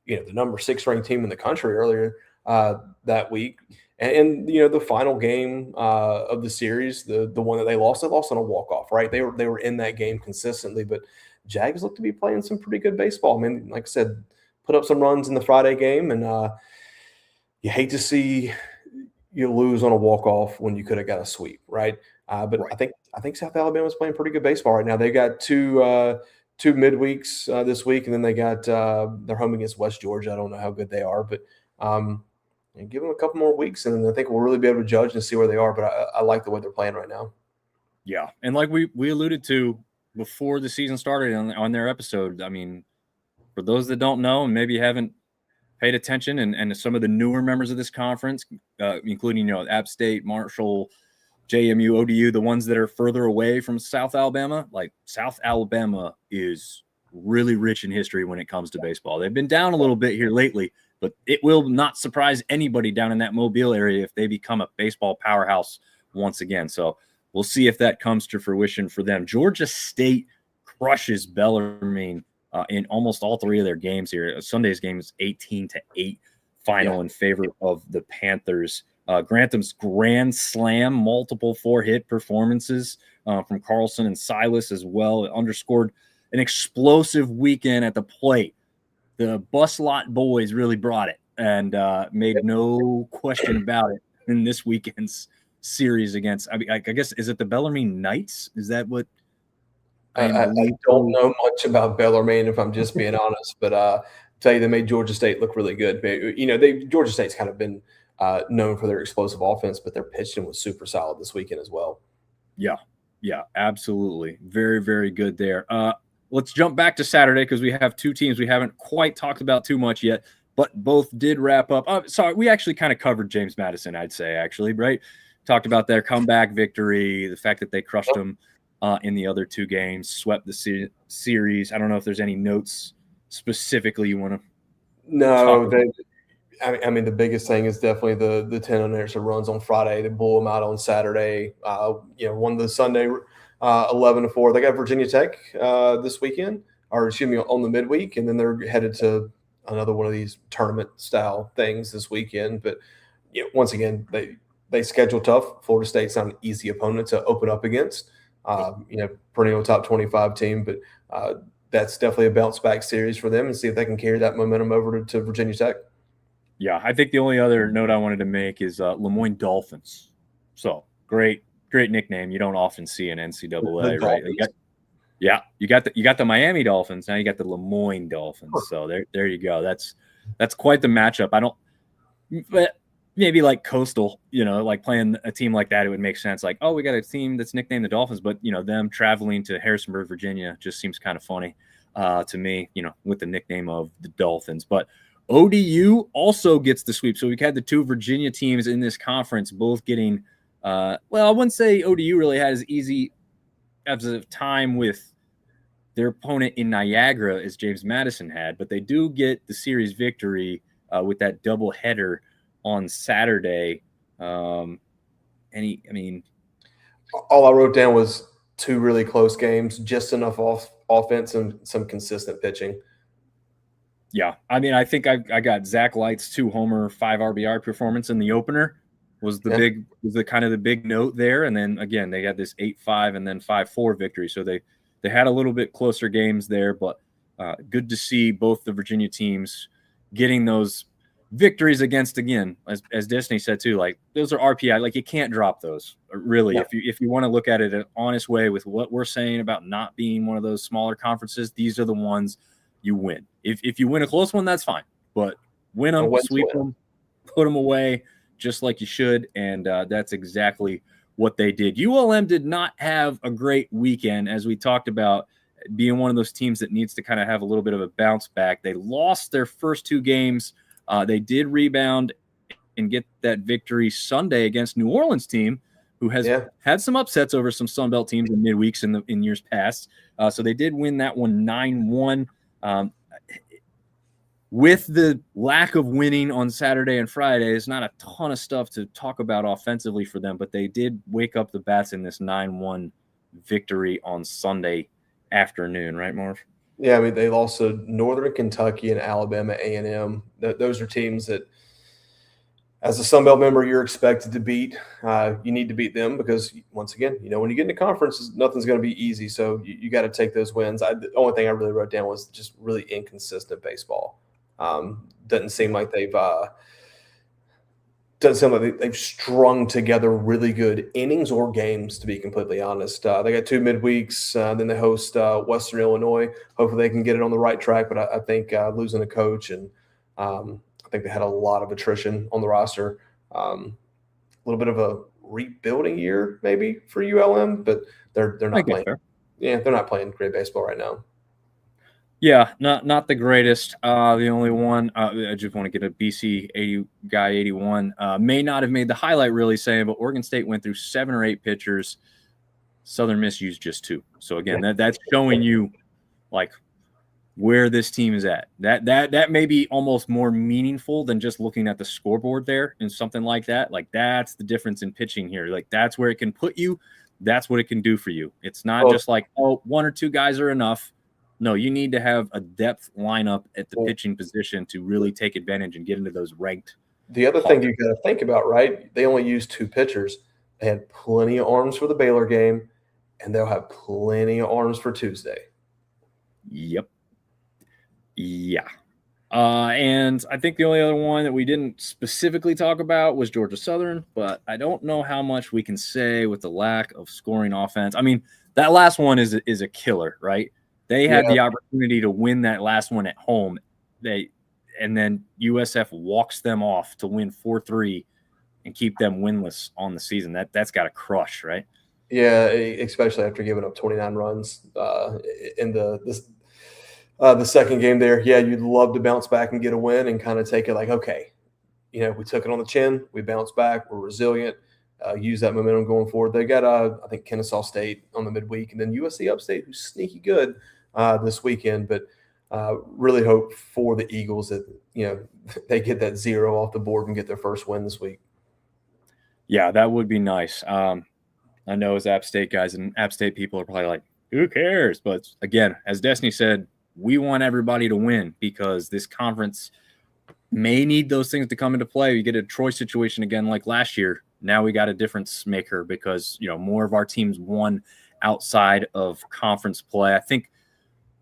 the number 6 ranked team in the country earlier that week. And the final game of the series, the one that they lost on a walk-off, right? They were in that game consistently, but Jags look to be playing some pretty good baseball. I mean, like I said, put up some runs in the Friday game, and you hate to see you lose on a walk-off when you could have got a sweep, right? But right. I think South Alabama's playing pretty good baseball right now. They got two midweeks this week, and then they got they're home against West Georgia. I don't know how good they are, but and give them a couple more weeks, and I think we'll really be able to judge and see where they are. But I like the way they're playing right now. Yeah, and like we alluded to before the season started on their episode, I mean, for those that don't know and maybe haven't paid attention, and some of the newer members of this conference, including App State, Marshall, JMU, ODU, the ones that are further away from South Alabama, like South Alabama is really rich in history when it comes to baseball. They've been down a little bit here lately, but it will not surprise anybody down in that Mobile area if they become a baseball powerhouse once again. So we'll see if that comes to fruition for them. Georgia State crushes Bellarmine in almost all 3 of their games here. Sunday's game is 18-8 final in favor of the Panthers. Grantham's grand slam, multiple 4-hit performances from Carlson and Silas as well. It underscored an explosive weekend at the plate. The bus lot boys really brought it and made no question about it in this weekend's series against, I guess, is it the Bellarmine Knights? Is that what? I don't know much about Bellarmine, if I'm just being honest, but tell you they made Georgia State look really good. Georgia State's kind of been known for their explosive offense, but their pitching was super solid this weekend as well. Yeah, absolutely. Very, very good there. Let's jump back to Saturday because we have 2 teams we haven't quite talked about too much yet, but both did wrap up. Sorry, we actually kind of covered James Madison, I'd say, actually, right? Talked about their comeback victory, the fact that they crushed them in the other 2 games, swept the series. I don't know if there's any notes specifically you want to I mean, the biggest thing is definitely the 10 unanswered runs on Friday. They blew them out on Saturday. Won the Sunday 11-4. They got Virginia Tech this weekend, or excuse me, on the midweek, and then they're headed to another one of these tournament style things this weekend. But once again, they schedule tough. Florida State's not an easy opponent to open up against. Perennial top 25 team, but that's definitely a bounce back series for them, and see if they can carry that momentum over to Virginia Tech. Yeah, I think the only other note I wanted to make is Lemoyne Dolphins. So great nickname. You don't often see in NCAA, right? You got the Miami Dolphins. Now you got the Lemoyne Dolphins. So there you go. That's quite the matchup. I don't, but maybe like Coastal, like playing a team like that, it would make sense. Like, oh, we got a team that's nicknamed the Dolphins, but them traveling to Harrisonburg, Virginia, just seems kind of funny to me. With the nickname of the Dolphins, but ODU also gets the sweep. So we've had the two Virginia teams in this conference both getting. Well, I wouldn't say ODU really had as easy as a time with their opponent in Niagara as James Madison had, but they do get the series victory with that double header on Saturday. All I wrote down was two really close games, just enough offense and some consistent pitching. Yeah, I think I got Zach Light's 2-homer, 5 RBI performance in the opener was the kind of the big note there, and then again they got this 8-5 and then 5-4 victory, so they had a little bit closer games there, but good to see both the Virginia teams getting those victories against, again, as Destiny said too, like those are RPI, like you can't drop those really. Yeah. If you want to look at it an honest way with what we're saying about not being one of those smaller conferences, these are the ones you win. If you win a close one, that's fine, but win them, sweep them, put them away just like you should, and that's exactly what they did. ULM did not have a great weekend, as we talked about being one of those teams that needs to kind of have a little bit of a bounce back. They lost their first 2 games. They did rebound and get that victory Sunday against New Orleans team, who has had some upsets over some Sunbelt teams in midweeks in years past. So they did win that one 9-1. With the lack of winning on Saturday and Friday, it's not a ton of stuff to talk about offensively for them, but they did wake up the bats in this 9-1 victory on Sunday afternoon, right, Marv? Yeah, they lost to Northern Kentucky and Alabama A&M. Those are teams that, as a Sun Belt member, you're expected to beat. You need to beat them because, once again, when you get into conference, nothing's going to be easy. So you got to take those wins. The only thing I really wrote down was just really inconsistent baseball. Doesn't seem like they've strung together really good innings or games, to be completely honest. They got 2 midweeks, then they host Western Illinois. Hopefully they can get it on the right track, but I think losing a coach, and I think they had a lot of attrition on the roster. A little bit of a rebuilding year maybe for ULM, but they're not playing. They're not playing great baseball right now. Yeah, not the greatest. The only one, I just want to get a BC 81, may not have made the highlight really saying, but Oregon State went through 7 or 8 pitchers. Southern Miss used just 2. So again, that's showing you like where this team is at. That may be almost more meaningful than just looking at the scoreboard there and something like that. Like that's the difference in pitching here. Like that's where it can put you. That's what it can do for you. It's not just like, 1 or 2 guys are enough. No, you need to have a depth lineup at the pitching position to really take advantage and get into those ranked. The other thing you got to think about, right? They only used 2 pitchers. They had plenty of arms for the Baylor game, and they'll have plenty of arms for Tuesday. Yep. Yeah. And I think the only other one that we didn't specifically talk about was Georgia Southern, but I don't know how much we can say with the lack of scoring offense. I mean, that last one is a killer, right? They had the opportunity to win that last one at home. And then USF walks them off to win 4-3 and keep them winless on the season. That's got to crush, right? Yeah, especially after giving up 29 runs in the second game there. Yeah, you'd love to bounce back and get a win and kind of take it like, okay, we took it on the chin. We bounced back. We're resilient. Use that momentum going forward. They got, I think, Kennesaw State on the midweek, and then USC Upstate, who's sneaky good this weekend. But really hope for the Eagles that they get that 0 off the board and get their first win this week. Yeah, that would be nice. I know as App State guys and App State people are probably like, who cares? But again, as Destiny said, we want everybody to win because this conference may need those things to come into play. You get a Troy situation again like last year. Now we got a difference maker because more of our teams won outside of conference play. I think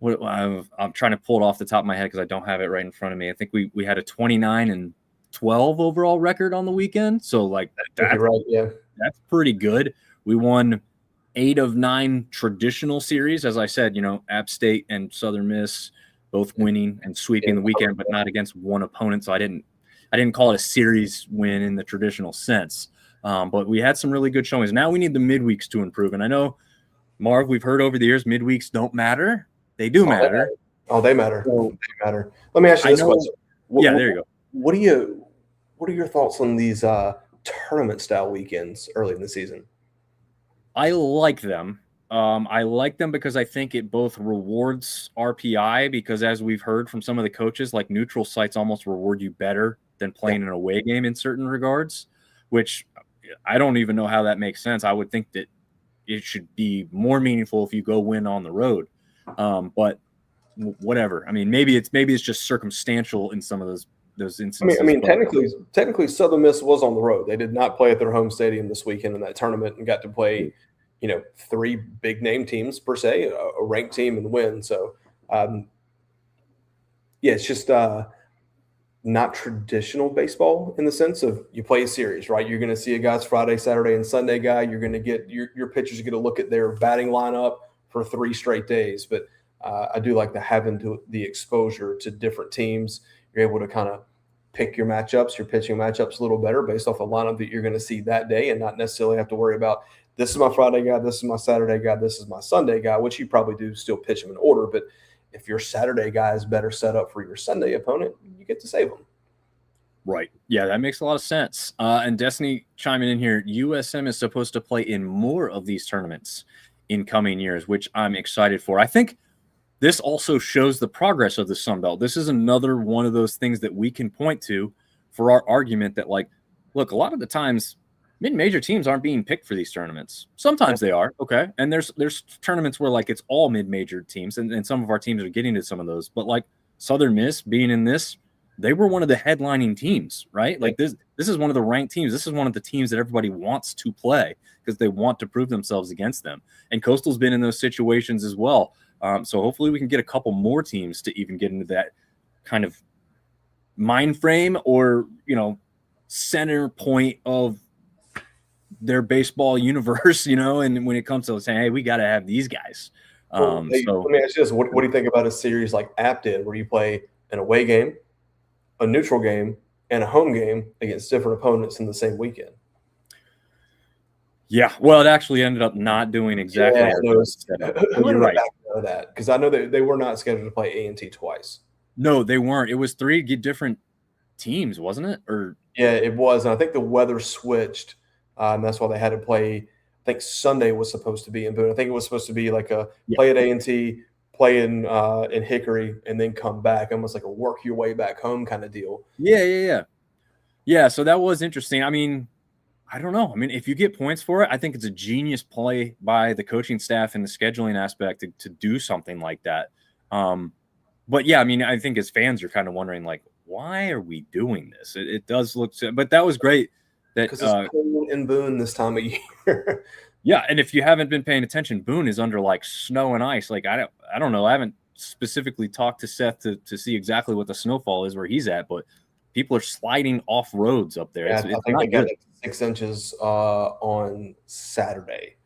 I'm trying to pull it off the top of my head because I don't have it right in front of me. I think we had a 29-7 12 overall record on the weekend. So like You're right. Yeah. that's pretty good. We won 8 of 9 traditional series. As I said, App State and Southern Miss both winning and sweeping the weekend, but not against one opponent. So I didn't call it a series win in the traditional sense. But we had some really good showings. Now we need the midweeks to improve. And I know, Marv, we've heard over the years midweeks don't matter. They do matter. They matter. So, they matter. Let me ask you this question. There you go. What are your thoughts on these tournament style weekends early in the season? I like them. I like them because I think it both rewards RPI, because as we've heard from some of the coaches, like neutral sites almost reward you better than playing an away game in certain regards, which I don't even know how that makes sense. I would think that it should be more meaningful if you go win on the road. But whatever. I mean, maybe it's just circumstantial in some of those instances. I mean, technically, Southern Miss was on the road. They did not play at their home stadium this weekend in that tournament and got to play, 3 big name teams per se, a ranked team, and win. So, it's just not traditional baseball in the sense of you play a series, right? You're going to see a guy's Friday, Saturday, and Sunday guy. You're going to get your pitchers get to look at their batting lineup for 3 straight days. But I do like having the exposure to different teams. You're able to kind of pick your matchups, your pitching matchups a little better based off the lineup that you're going to see that day, and not necessarily have to worry about this is my Friday guy, this is my Saturday guy, this is my Sunday guy, which you probably do still pitch them in order. But if your Saturday guy is better set up for your Sunday opponent, you get to save them. Right. Yeah, that makes a lot of sense. And Destiny chiming in here, USM is supposed to play in more of these tournaments in coming years, which I'm excited for. I think this also shows the progress of the Sun Belt. This is another one of those things that we can point to for our argument that, like, look, a lot of the times mid-major teams aren't being picked for these tournaments. Sometimes they are, okay? And there's tournaments where, like, it's all mid-major teams, and some of our teams are getting to some of those. But, like, Southern Miss being in this, they were one of the headlining teams, right? Like, this is one of the ranked teams. This is one of the teams that everybody wants to play because they want to prove themselves against them. And Coastal's been in those situations as well. So hopefully we can get a couple more teams to even get into that kind of mind frame or, center point of their baseball universe, and when it comes to saying, hey, we got to have these guys. Let me ask you this. What do you think about a series like App did where you play an away game, a neutral game, and a home game against different opponents in the same weekend? Yeah, well, it actually ended up not doing exactly. You're right. That because I know that they were not scheduled to play A&T twice. No, they weren't. It was 3 different teams, wasn't it? Or yeah, it was. And I think the weather switched, and that's why they had to play. I think Sunday was supposed to be in Boone. I think it was supposed to be like a play at A&T, play in Hickory, and then come back, almost like a work your way back home kind of deal. Yeah. So that was interesting. I mean, I don't know. I mean, if you get points for it, I think it's a genius play by the coaching staff and the scheduling aspect to do something like that. But yeah, I mean, I think as fans, you're kind of wondering, like, why are we doing this? It does look, but that was great. Because it's cold in Boone this time of year. Yeah, and if you haven't been paying attention, Boone is under like snow and ice. Like I don't know. I haven't specifically talked to Seth to see exactly what the snowfall is where he's at, but people are sliding off roads up there. Yeah, I think they got 6 inches on Saturday.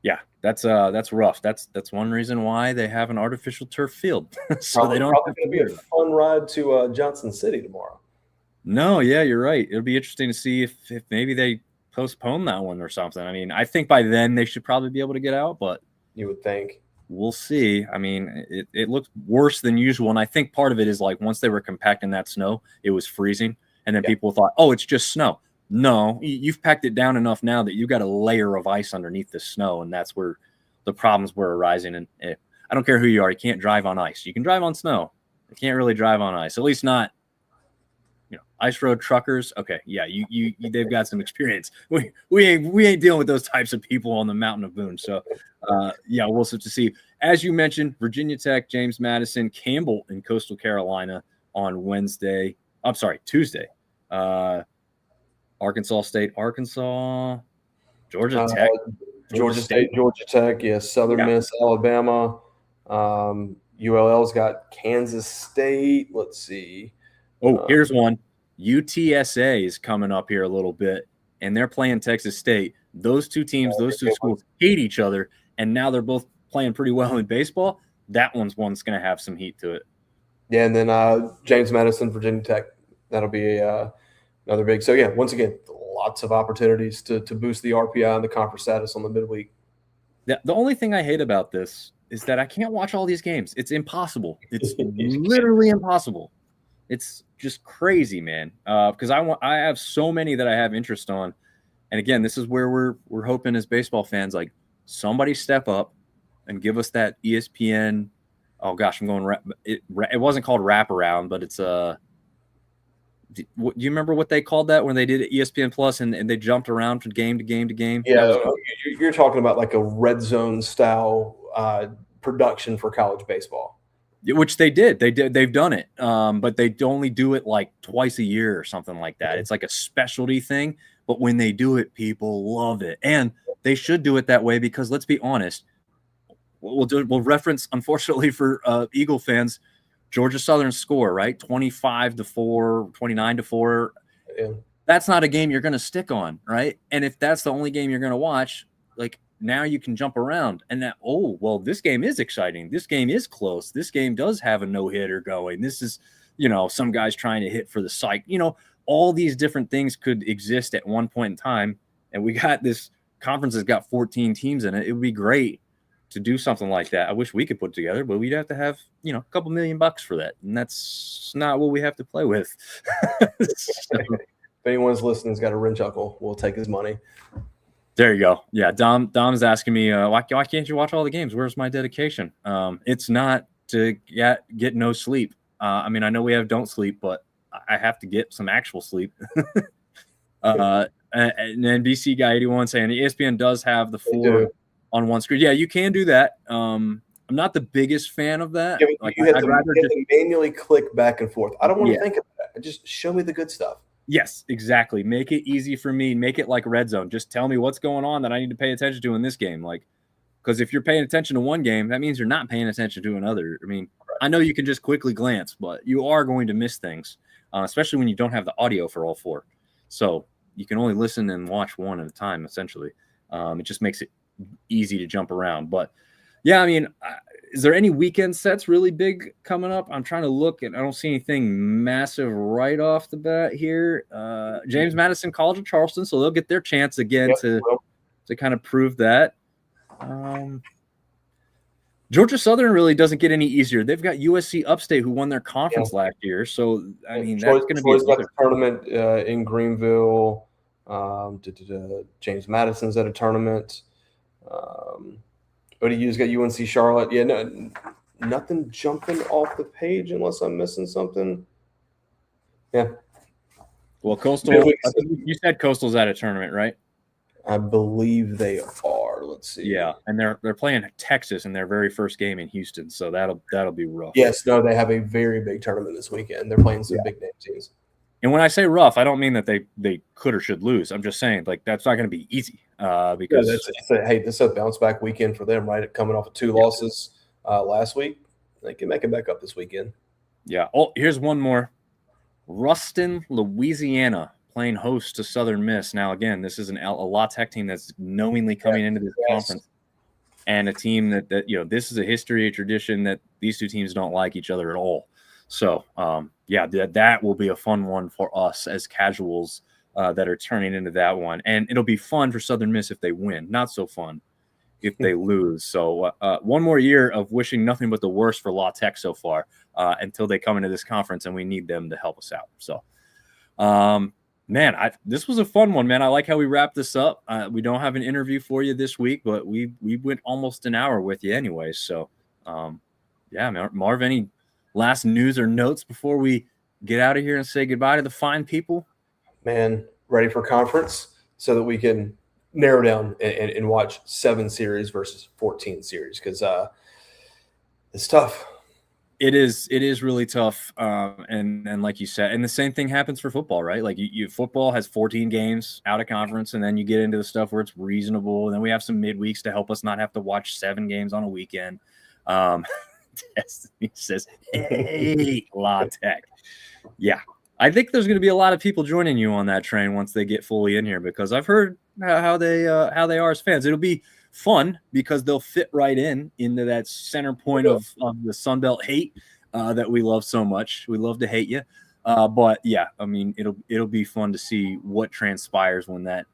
Yeah, that's rough. That's one reason why they have an artificial turf field. So probably, they don't probably going to be a fun ride to Johnson City tomorrow. No, yeah, you're right. It'll be interesting to see if maybe they postpone that one or something. I mean, I think by then they should probably be able to get out, but you would think. We'll see. I mean, it looked worse than usual, and I think part of it is like once they were compacting that snow, it was freezing, and then people thought, oh, it's just snow. No, you've packed it down enough now that you got a layer of ice underneath the snow, and that's where the problems were arising. And I don't care who you are, you can't drive on ice. You can drive on snow. You can't really drive on ice, at least not, ice road truckers. Okay, yeah, you they've got some experience. We ain't dealing with those types of people on the mountain of Boone. So, yeah, we'll have to see. As you mentioned, Virginia Tech, James Madison, Campbell in Coastal Carolina on Tuesday. Arkansas State, Arkansas, Georgia Tech. Georgia State, Georgia Tech, yes. Southern Miss, Alabama. ULL's got Kansas State. Let's see. Oh, here's one. UTSA is coming up here a little bit, and they're playing Texas State. Those two teams, those two schools hate each other, and now they're both playing pretty well in baseball. That one's going to have some heat to it. Yeah, and then James Madison, Virginia Tech. That'll be another big. So, yeah, once again, lots of opportunities to boost the RPI and the conference status on the midweek. The only thing I hate about this is that I can't watch all these games. It's impossible. It's literally impossible. It's just crazy, man. Because I have so many that I have interest on, and again, this is where we're hoping as baseball fans, like somebody step up and give us that ESPN. Oh gosh, I'm going. It wasn't called wraparound, but it's do you remember what they called that when they did ESPN Plus and they jumped around from game to game to game? Yeah, you're talking about like a red zone style production for college baseball. Which they did. They've done it. But they only do it like twice a year or something like that. It's like a specialty thing. But when they do it, people love it. And they should do it that way because let's be honest. We'll reference, unfortunately, for Eagle fans, Georgia Southern's score, right? 25-4, 29-4. Yeah. That's not a game you're going to stick on, right? And if that's the only game you're going to watch, like now you can jump around and that, oh, well, this game is exciting. This game is close. This game does have a no-hitter going. This is, some guys trying to hit for the psych. All these different things could exist at one point in time. And we got this conference that's got 14 teams in it. It would be great to do something like that. I wish we could put together, but we'd have to have, a couple $1 million for that. And that's not what we have to play with. So, if anyone's listening's got a wrench uncle, we'll take his money. There you go. Yeah, Dom's asking me, why can't you watch all the games? Where's my dedication? It's not to get no sleep. I know we have don't sleep, but I have to get some actual sleep. And then BC Guy 81 saying the ESPN does have the 4 on one screen. Yeah, you can do that. I'm not the biggest fan of that. Yeah, I'd rather just manually click back and forth. I don't want to think of that. Just show me the good stuff. Yes, exactly. Make it easy for me. Make it like Red Zone. Just tell me what's going on that I need to pay attention to in this game. Like, because if you're paying attention to one game, that means you're not paying attention to another. I know you can just quickly glance, but you are going to miss things, especially when you don't have the audio for all 4. So you can only listen and watch one at a time, essentially. It just makes it easy to jump around. But yeah, is there any weekend sets really big coming up? I'm trying to look and I don't see anything massive right off the bat here. James Madison College of Charleston, so they'll get their chance again to kind of prove that. Georgia Southern really doesn't get any easier. They've got USC Upstate who won their conference last year. So that's going to be a tournament in Greenville. James Madison's at a tournament. ODU's got UNC Charlotte. Yeah, no, nothing jumping off the page unless I'm missing something. Yeah. Well, Coastal, I think you said Coastal's at a tournament, right? I believe they are. Let's see. Yeah, and they're playing Texas in their very first game in Houston, so that'll be rough. Yes, no, they have a very big tournament this weekend. They're playing some big name teams. And when I say rough, I don't mean that they could or should lose. I'm just saying like that's not going to be easy because this is a bounce back weekend for them, right? Coming off of 2 losses last week, they can make it back up this weekend. Yeah. Oh, here's one more. Ruston, Louisiana, playing host to Southern Miss. Now again, this is a La Tech team that's knowingly coming into this conference, and a team that this is a history, a tradition that these two teams don't like each other at all. So, that will be a fun one for us as casuals that are turning into that one. And it'll be fun for Southern Miss if they win. Not so fun if they lose. So one more year of wishing nothing but the worst for La Tech so far until they come into this conference, and we need them to help us out. So, this was a fun one, man. I like how we wrapped this up. We don't have an interview for you this week, but we went almost an hour with you anyway. So, Marv, any last news or notes before we get out of here and say goodbye to the fine people? Man, ready for conference so that we can narrow down and watch 7 series versus 14 series because it's tough. It is really tough. And like you said, and the same thing happens for football, right? Like football has 14 games out of conference, and then you get into the stuff where it's reasonable. And then we have some midweeks to help us not have to watch 7 games on a weekend. Destiny says, hey, La Tech. Yeah, I think there's going to be a lot of people joining you on that train once they get fully in here, because I've heard how they are as fans. It'll be fun because they'll fit right into that center point of the Sunbelt hate that we love so much. We love to hate you. But yeah, I mean, it'll be fun to see what transpires when that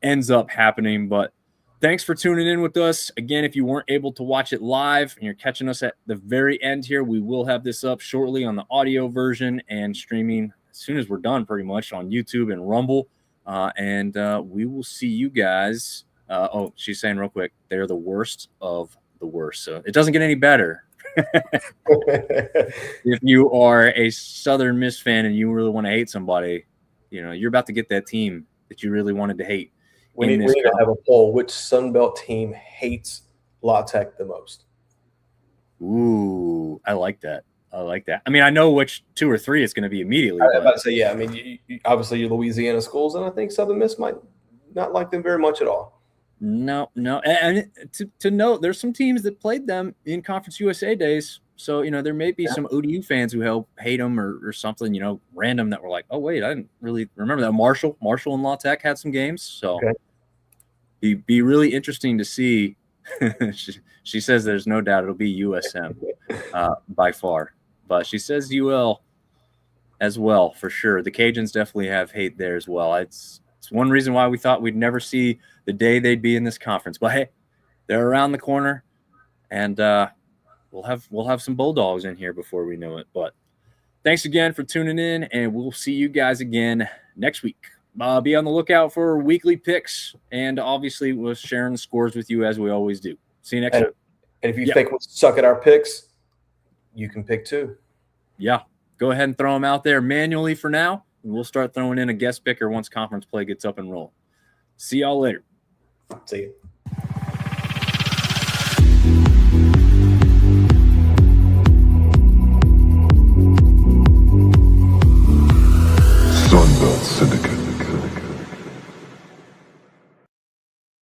ends up happening. But thanks for tuning in with us. Again, if you weren't able to watch it live and you're catching us at the very end here, we will have this up shortly on the audio version and streaming as soon as we're done, pretty much, on YouTube and Rumble. And we will see you guys. Oh, she's saying real quick, they're the worst of the worst. So it doesn't get any better. If you are a Southern Miss fan and you really want to hate somebody, you're about to get that team that you really wanted to hate. We need to have a poll. Which Sunbelt team hates La Tech the most? Ooh, I like that. I mean, I know which 2 or 3 it's going to be immediately. I was about to say, yeah. I mean, obviously your Louisiana schools, and I think Southern Miss might not like them very much at all. No. And to note, there's some teams that played them in Conference USA days. So, there may be some ODU fans who hate them or something, random, that were like, oh, wait, I didn't really remember that. Marshall and La Tech had some games. So be really interesting to see. She says there's no doubt it'll be USM by far. But she says UL as well, for sure. The Cajuns definitely have hate there as well. It's one reason why we thought we'd never see the day they'd be in this conference. But hey, they're around the corner, and we'll have some Bulldogs in here before we know it. But thanks again for tuning in, and we'll see you guys again next week. Be on the lookout for weekly picks, and obviously we're sharing the scores with you as we always do. See you next time. And if you think we suck at our picks, you can pick too. Yeah, go ahead and throw them out there manually for now. And we'll start throwing in a guest picker once conference play gets up and rolling. See y'all later. See you.